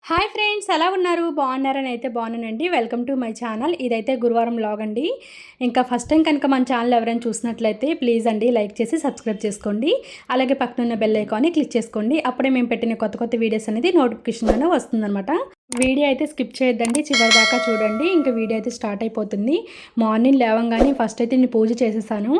Hi friends, ఎలా ఉన్నారు? బాగున్నారని అయితే బాగున్నానండి. Welcome to my channel. ఇదైతే గురువారం వ్లాగ్ అండి. ఇంకా ఫస్ట్ టైం కనుక మన ఛానల్ ఎవరైనా చూసినట్లయితే ప్లీజ్ అండి లైక్ చేసి సబ్స్క్రైబ్ చేసుకోండి. అలాగే పక్కనున్న బెల్ ఐకాన్ని క్లిక్ చేసుకోండి. అప్పుడే మేము పెట్టిన కొత్త కొత్త వీడియోస్ అనేది నోటిఫికేషన్లోనే వస్తుందన్నమాట. వీడియో అయితే స్కిప్ చేయొద్దండి, చివరి దాకా చూడండి. ఇంకా వీడియో అయితే స్టార్ట్ అయిపోతుంది. మార్నింగ్ లేవంగానే ఫస్ట్ అయితే నేను పూజ చేసేసాను.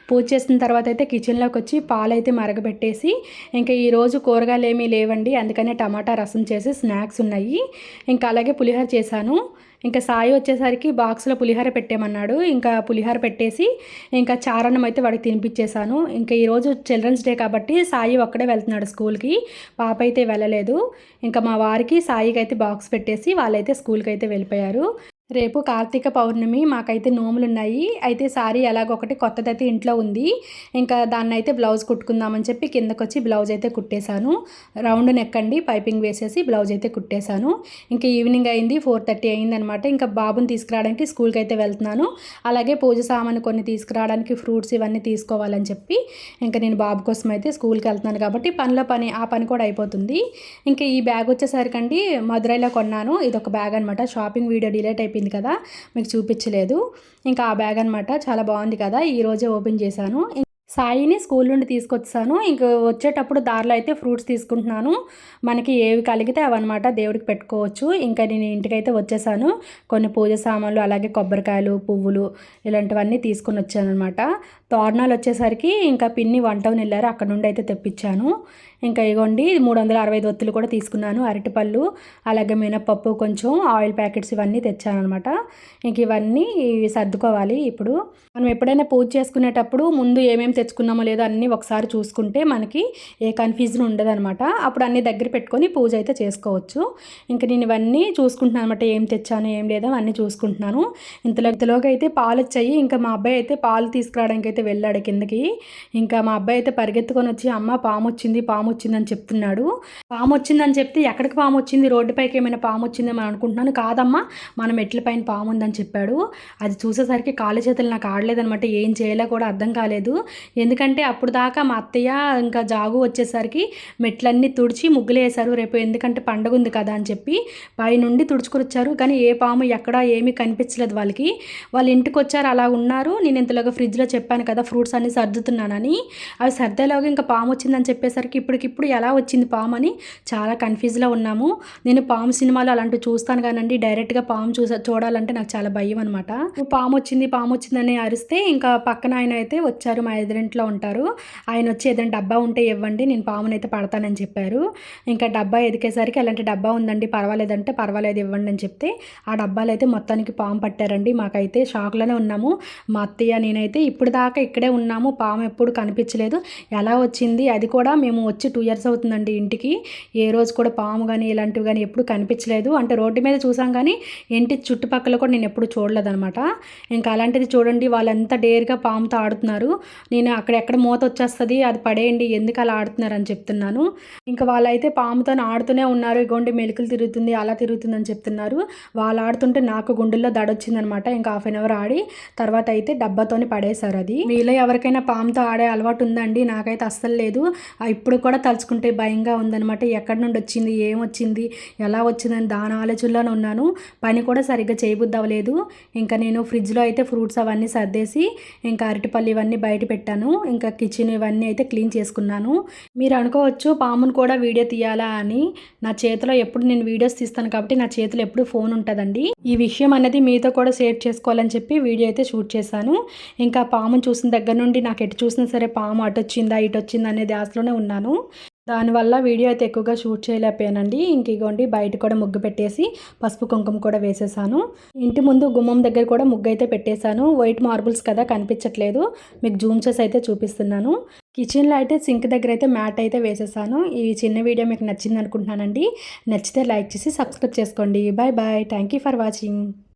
పూజ చేసిన తర్వాత అయితే కిచెన్లోకి వచ్చి పాలు అయితే మరగబెట్టేసి, ఇంకా ఈరోజు కూరగాయలు ఏమీ లేవండి, అందుకనే టమాటా రసం చేసి స్నాక్స్ ఉన్నాయి. ఇంకా అలాగే పులిహోర చేశాను. ఇంకా సాయి వచ్చేసరికి బాక్స్లో పులిహోర పెట్టేమన్నాడు. ఇంకా పులిహోర పెట్టేసి ఇంకా చారణం అయితే వాడికి తినిపించేశాను. ఇంకా ఈరోజు చిల్డ్రన్స్ డే కాబట్టి సాయి ఒక్కడే వెళ్తున్నాడు స్కూల్కి, పాప అయితే వెళ్ళలేదు. ఇంకా మా వారికి సాయికి అయితే బాక్స్ పెట్టేసి వాళ్ళైతే స్కూల్కి అయితే వెళ్ళిపోయారు. రేపు కార్తీక పౌర్ణమి, మాకైతే నోములు ఉన్నాయి. అయితే సారీ ఎలాగొకటి కొత్తదైతే ఇంట్లో ఉంది. ఇంకా దాన్ని అయితే బ్లౌజ్ కుట్టుకుందామని చెప్పి కిందకు వచ్చి బ్లౌజ్ అయితే కుట్టేశాను. రౌండ్ నెక్ అండి, పైపింగ్ వేసేసి బ్లౌజ్ అయితే కుట్టేశాను. ఇంకా ఈవినింగ్ అయింది, 4:30 అయిందనమాట. ఇంకా బాబుని తీసుకురావడానికి స్కూల్కి అయితే వెళ్తున్నాను. అలాగే పూజ సామాను కొన్ని తీసుకురావడానికి, ఫ్రూట్స్ ఇవన్నీ తీసుకోవాలని చెప్పి ఇంకా నేను బాబు కోసం అయితే స్కూల్కి వెళ్తున్నాను కాబట్టి ఆ పని కూడా అయిపోతుంది. ఇంకా ఈ బ్యాగ్ వచ్చేసరికండి మదురైలో కొన్నాను. ఇది ఒక బ్యాగ్ అనమాట. షాపింగ్ వీడియో డిలీట్ అయిపోయింది కదా, మీకు చూపించలేదు. ఇంకా ఆ బ్యాగ్ అనమాట, చాలా బాగుంది కదా, ఈరోజే ఓపెన్ చేశాను. సాయిని స్కూల్ నుండి తీసుకొచ్చాను. ఇంక వచ్చేటప్పుడు దారిలో అయితే ఫ్రూట్స్ తీసుకుంటున్నాను. మనకి ఏవి కలిగితే అవన్నమాట దేవుడికి పెట్టుకోవచ్చు. ఇంకా నేను ఇంటికైతే వచ్చేసాను. కొన్ని పూజ సామాన్లు, అలాగే కొబ్బరికాయలు, పువ్వులు ఇలాంటివన్నీ తీసుకుని వచ్చాను అనమాట. తోరణాలు వచ్చేసరికి ఇంకా పిన్ని 1 టౌన్ వెళ్ళారు, అక్కడ నుండి అయితే తెప్పించాను. ఇంకా ఇగోండి 365 ఒత్తులు కూడా తీసుకున్నాను, అరటిపళ్ళు, అలాగే మినపప్పు, కొంచెం ఆయిల్ ప్యాకెట్స్ ఇవన్నీ తెచ్చాను అనమాట. ఇంక ఇవన్నీ సర్దుకోవాలి. ఇప్పుడు మనం ఎప్పుడైనా పూజ చేసుకునేటప్పుడు ముందు ఏమేమి తెచ్చుకున్నామో లేదో అన్నీ ఒకసారి చూసుకుంటే మనకి ఏ కన్ఫ్యూజన్ ఉండదు అనమాట. అప్పుడు అన్నీ దగ్గర పెట్టుకొని పూజ అయితే చేసుకోవచ్చు. ఇంక నేను ఇవన్నీ చూసుకుంటున్నాను అనమాట, ఏం తెచ్చాను ఏం లేదో అన్నీ చూసుకుంటున్నాను. ఇంతలోకి అయితే పాలు వచ్చాయి. ఇంకా మా అబ్బాయి అయితే పాలు తీసుకురావడానికి అయితే వెళ్ళాడు కిందకి. ఇంకా మా అబ్బాయి అయితే పరిగెత్తుకొని వచ్చి అమ్మ పాము వచ్చిందని చెప్తున్నాడు. పాము వచ్చిందని చెప్తే ఎక్కడికి పాము వచ్చింది, రోడ్డుపైకి ఏమైనా పాము వచ్చిందేమో అనుకుంటున్నాను. కాదమ్మా, మన మెట్ల పైన పాము ఉందని చెప్పాడు. అది చూసేసరికి కాళ్ళు చేతులు నాకు ఆడలేదనమాట, ఏం చేయాలో కూడా అర్థం కాలేదు. ఎందుకంటే అప్పుడు దాకా మా అత్తయ్య ఇంకా జాగు వచ్చేసరికి మెట్లన్నీ తుడిచి ముగ్గులు వేశారు, రేపు ఎందుకంటే పండుగ ఉంది కదా అని చెప్పి పైనుండి తుడుచుకొని వచ్చారు. కానీ ఏ పాము ఎక్కడా ఏమీ కనిపించలేదు వాళ్ళకి. వాళ్ళు ఇంటికి వచ్చారు, అలా ఉన్నారు. నేను ఇంతలోగా ఫ్రిడ్జ్లో చెప్పాను కదా ఫ్రూట్స్ అన్నీ సర్దుతున్నానని, అవి సర్దేలోగా ఇంకా పాము వచ్చిందని చెప్పేసరికి ఇప్పటికిప్పుడు ఎలా వచ్చింది పాము అని చాలా కన్ఫ్యూజ్లో ఉన్నాము. నేను పాము సినిమాలు అలాంటివి చూస్తాను కానండి, డైరెక్ట్గా పాము చూడాలంటే నాకు చాలా భయం అనమాట. పాము వచ్చిందని అరిస్తే ఇంకా పక్కన ఆయన అయితే వచ్చారు, మా ఎదురింట్లో ఉంటారు. ఆయన వచ్చి ఏదైనా డబ్బా ఉంటే ఇవ్వండి, నేను పామునైతే పడతానని చెప్పారు. ఇంకా డబ్బా ఎదికేసరికి అలాంటి డబ్బా ఉందండి, పర్వాలేదంటే పర్వాలేదు ఇవ్వండి అని చెప్తే ఆ డబ్బాలు అయితే మొత్తానికి పాము పట్టారండి. మాకైతే షాక్లోనే ఉన్నాము. మా అత్తయ్య నేనైతే ఇప్పుడు దాకా ఇక్కడే ఉన్నాము, పాము ఎప్పుడు కనిపించలేదు, ఎలా వచ్చింది, అది కూడా మేము వచ్చి 2 years అవుతుందండి ఇంటికి, ఏ రోజు కూడా పాము కానీ ఇలాంటివి కానీ ఎప్పుడు కనిపించలేదు. అంటే రోడ్డు మీద చూసాం కానీ ఇంటి చుట్టుపక్కల కూడా నేను ఎప్పుడు చూడలేదనమాట. ఇంకా అలాంటిది చూడండి, వాళ్ళంతా డేర్గా పాముతో ఆడుతున్నారు. నేను అక్కడెక్కడ మూత వచ్చేస్తుంది, అది పడేయండి, ఎందుకు అలా ఆడుతున్నారు అని చెప్తున్నాను. ఇంకా వాళ్ళైతే పాముతో ఆడుతూనే ఉన్నారు. ఇగోండి మెలికలు తిరుగుతుంది, అలా తిరుగుతుందని చెప్తున్నారు. వాళ్ళు ఆడుతుంటే నాకు గుండెల్లో దడొచ్చిందనమాట. ఇంకా 1/2 hour ఆడి తర్వాత అయితే డబ్బాతోని పడేశారు. అది మీలో ఎవరికైనా పాముతో ఆడే అలవాటు ఉందండి, నాకైతే అస్సలు లేదు. ఇప్పుడు కూడా తలుచుకుంటే భయంగా ఉందనమాట. ఎక్కడి నుండి వచ్చింది, ఏమొచ్చింది, ఎలా వచ్చిందని దాని ఆలోచనలోనే ఉన్నాను. పని కూడా సరిగ్గా చేయబుద్ధి అవ్వలేదు. ఇంకా నేను ఫ్రిడ్జ్లో అయితే ఫ్రూట్స్ అవన్నీ సర్దేసి ఇంకా అరటిపళ్ళు ఇవన్నీ బయట పెట్టాను. ఇంకా కిచెన్ ఇవన్నీ అయితే క్లీన్ చేసుకున్నాను. మీరు అనుకోవచ్చు పామును కూడా వీడియో తీయాలా అని. నా చేతిలో ఎప్పుడు నేను వీడియోస్ తీస్తాను కాబట్టి నా చేతిలో ఎప్పుడు ఫోన్ ఉంటుందండి. ఈ విషయం అనేది మీతో కూడా షేర్ చేసుకోవాలని చెప్పి వీడియో అయితే షూట్ చేశాను. ఇంకా పామును చూసిన దగ్గర నుండి నాకు ఎటు చూసినా సరే పాము అటు వచ్చిందా ఇటు వచ్చిందా అనే ధ్యాసలోనే ఉన్నాను. దానివల్ల వీడియో అయితే ఎక్కువగా షూట్ చేయలేకపోయానండి. ఇంక ఇగోండి బయట కూడా ముగ్గు పెట్టేసి పసుపు కుంకుమ కూడా వేసేసాను. ఇంటి ముందు గుమ్మం దగ్గర కూడా ముగ్గు అయితే పెట్టేశాను. వైట్ మార్బుల్స్ కదా కనిపించట్లేదు, మీకు జూమ్ చేసి అయితే చూపిస్తున్నాను. కిచెన్లో అయితే సింక్ దగ్గర అయితే మ్యాట్ అయితే వేసేసాను. ఈ చిన్న వీడియో మీకు నచ్చింది అనుకుంటున్నానండి. నచ్చితే లైక్ చేసి సబ్స్క్రైబ్ చేసుకోండి. Bye bye, thank you for watching.